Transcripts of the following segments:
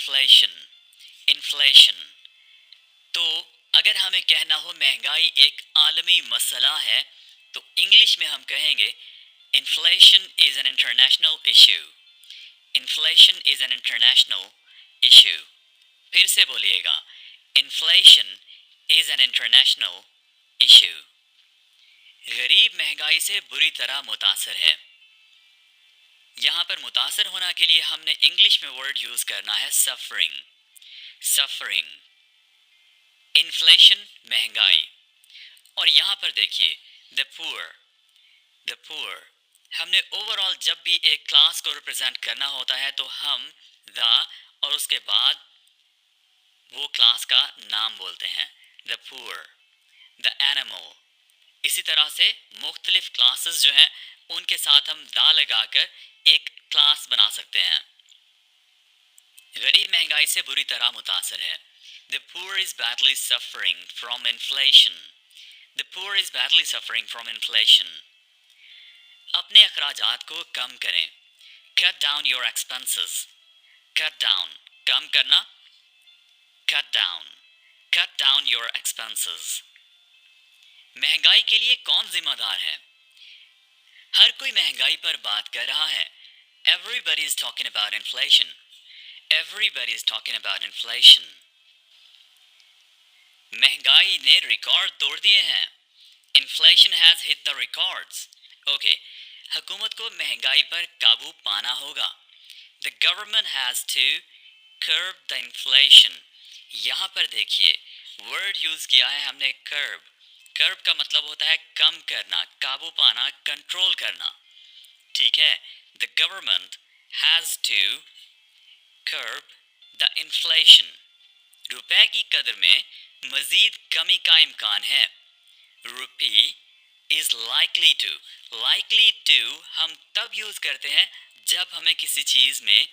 Inflation. तो अगर हमें कहना हो महंगाई एक आलमी मसला है तो इंग्लिश में हम कहेंगे inflation is an international issue. Inflation is an international issue. फिर से बोलिएगा, inflation is an international issue. गरीब महंगाई से बुरी तरह मुतासर है। यहाँ पर मुतासर होना के लिए हमने इंग्लिश में वर्ड यूज़ करना है सफरिंग। सफरिंग, इन्फ्लेशन महंगाई। और यहाँ पर देखिए द पुअर। हमने ओवरऑल जब भी एक क्लास को रिप्रेजेंट करना होता है तो हम द और उसके बाद वो क्लास का नाम बोलते हैं, द पुअर, द एनिमल। इसी तरह से मुख्तलिफ क्लासेस जो हैं उनके साथ हम दा लगाकर एक क्लास बना सकते हैं। गरीब महंगाई से बुरी तरह मुतासर है। The poor is badly suffering from inflation. The poor is badly suffering from inflation. अपने अखराजात को कम करें। Cut down your expenses. Cut down, कम करना। Cut down. Cut down your expenses. महंगाई के लिए कौन जिम्मेदार है? हर कोई महंगाई पर बात कर रहा है। Everybody is talking about inflation. Everybody is talking about inflation. महंगाई ने रिकॉर्ड तोड़ दिए हैं। Inflation has hit the records. Okay, हुकूमत को महंगाई पर काबू पाना होगा। The government has to curb the inflation. यहाँ पर देखिए वर्ड यूज किया है हमने curb. कर्ब का मतलब होता है कम करना, काबू पाना, कंट्रोल करना। ठीक है, the government has to curb the inflation. रुपए की कदर में मजीद कमी का इम्कान है। रुपी इज लाइकली टू हम तब यूज करते हैं जब हमें किसी चीज में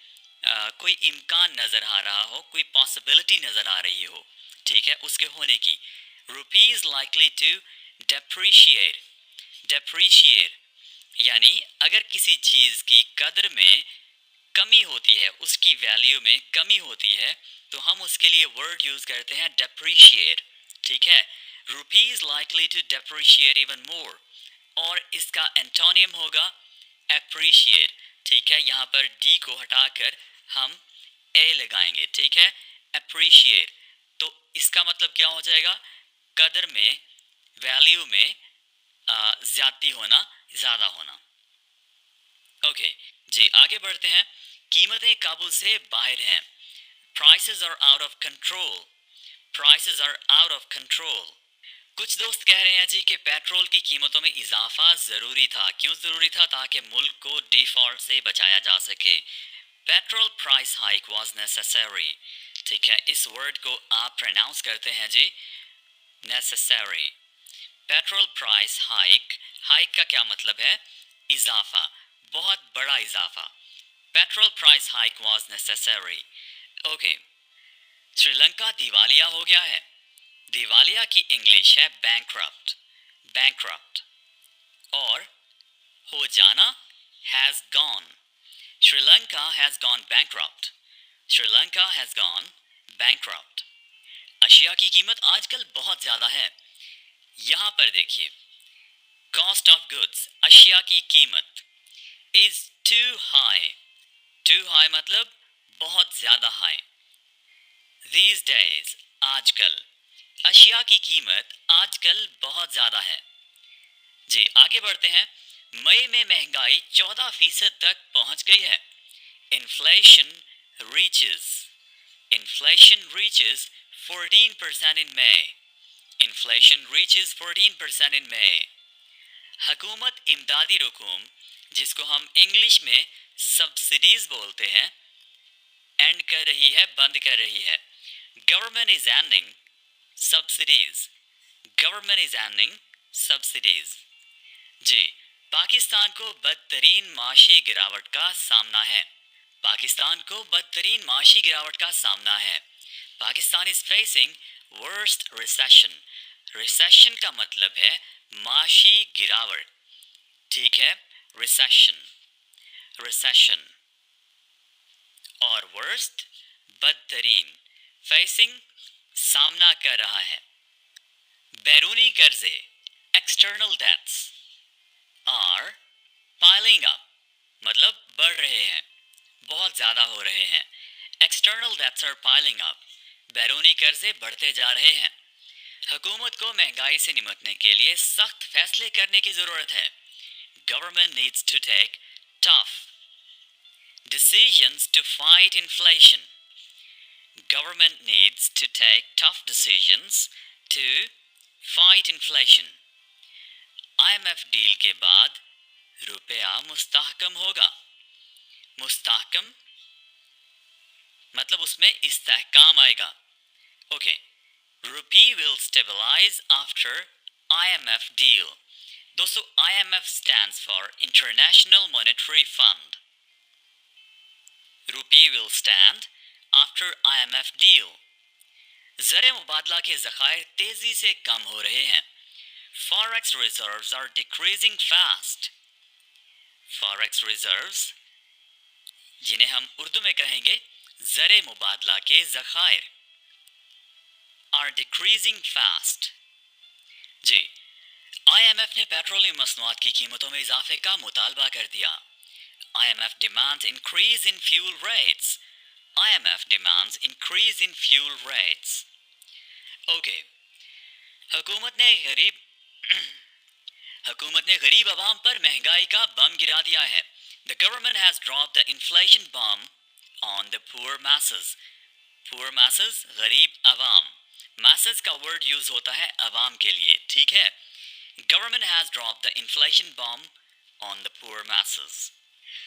कोई इम्कान नजर आ रहा हो, कोई पॉसिबिलिटी नजर आ रही हो, ठीक है, उसके होने की। Rupee is likely to depreciate यानी अगर किसी चीज की कदर में कमी होती है, उसकी वैल्यू में कमी होती है, तो हम उसके लिए वर्ड यूज करते हैं डेप्रीशिएट। ठीक है, rupee is likely to depreciate even more. और इसका एंटोनियम होगा एप्रीशिएट। ठीक है, यहाँ पर डी को हटाकर हम ए लगाएंगे। ठीक है, एप्रीशिएट। तो इसका मतलब क्या हो जाएगा? कदर में, वैल्यू में ज्यादती होना, ज्यादा होना। ओके जी, आगे बढ़ते हैं। कीमतें काबू से बाहर हैं। Prices are out of control. Prices are out of control. कुछ दोस्त कह रहे हैं जी कि पेट्रोल की कीमतों में इजाफा ज़रूरी था। क्यों ज़रूरी था? ताकि मुल्क को डिफॉल्ट से बचाया जा सके। Petrol price hike was necessary. ठीक है, इस वर्ड को आप प्रोनाउंस करते हैं जी necessary. Petrol price hike, hike का क्या मतलब है? इजाफा, बहुत बड़ा इजाफा। Petrol price hike was necessary. Okay, Sri Lanka दिवालिया हो गया है। दिवालिया की इंग्लिश है बैंकरप्ट। बैंकरप्ट। और हो जाना has gone. Sri Lanka has gone bankrupt. Sri Lanka has gone bankrupt. अशिया की कीमत आजकल बहुत ज्यादा है। यहां पर देखिए, कॉस्ट ऑफ गुड्स, अशिया की कीमत is too high. Too high मतलब बहुत ज्यादा हाई। These days, आजकल, अशिया की कीमत आजकल बहुत ज्यादा है। जी, आगे बढ़ते हैं। मई में महंगाई 14% तक पहुंच गई है। Inflation reaches 14% in May. Inflation reaches 14% in May. हुकूमत इमदादी रकूम, जिसको हम इंग्लिश में सब्सिडीज बोलते हैं, एंड कर रही है, बंद कर रही है। Government is ending subsidies. Government is ending subsidies. जी, पाकिस्तान को बदतरीन माशी गिरावट का सामना है। पाकिस्तान को बदतरीन माशी गिरावट का सामना है। Pakistan is facing worst recession. Recession का मतलब है माशी गिरावट। ठीक है, recession. और worst, बदतरीन, फेसिंग सामना कर रहा है। बैरूनी कर्जे external debts are piling up, मतलब बढ़ रहे हैं, बहुत ज़्यादा हो रहे हैं। External debts are piling up, बैरूनी कर्जे बढ़ते जा रहे हैं। हुकूमत को महंगाई से निपटने के लिए सख्त फैसले करने की ज़रूरत है। Government needs to take tough decisions to fight inflation. Government needs to take tough decisions to fight inflation. IMF deal के बाद रुपया मुस्तहकम होगा। मुस्तहकम मतलब उसमें इस्तेहकाम आएगा। Okay, rupee will stabilize after IMF deal. दोस्तों, IMF stands for International Monetary Fund. Rupee will stand after IMF deal. ज़र मुबादला के ज़खायर तेज़ी से कम हो रहे हैं। Forex reserves are decreasing fast. Forex reserves, जिन्हें हम उर्दू में कहेंगे ज़र मुबादला के ज़खायर, are decreasing fast. जी, IMF ने पेट्रोलियम मसनूआत की कीमतों में इजाफे का मुतालबा कर दिया। IMF demands increase in fuel rates. IMF demands increase in fuel rates. Okay. हुकूमत ने गरीब आवाम पर महंगाई का बम गिरा दिया है। The government has dropped the inflation bomb on the poor masses. Poor masses, गरीब आवाम। Masses का वर्ड यूज होता है आवाम के लिए, ठीक है? Government has dropped the inflation bomb on the poor masses.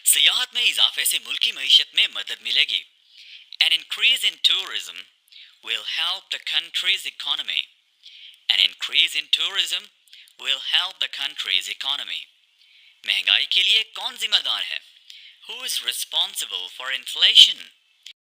सियाहत में इजाफे से मुल्की मईशत में मदद मिलेगी। An increase in tourism will help the country's economy. An increase in tourism will help the country's economy. महंगाई के लिए कौन जिम्मेदार है? Who is responsible for inflation?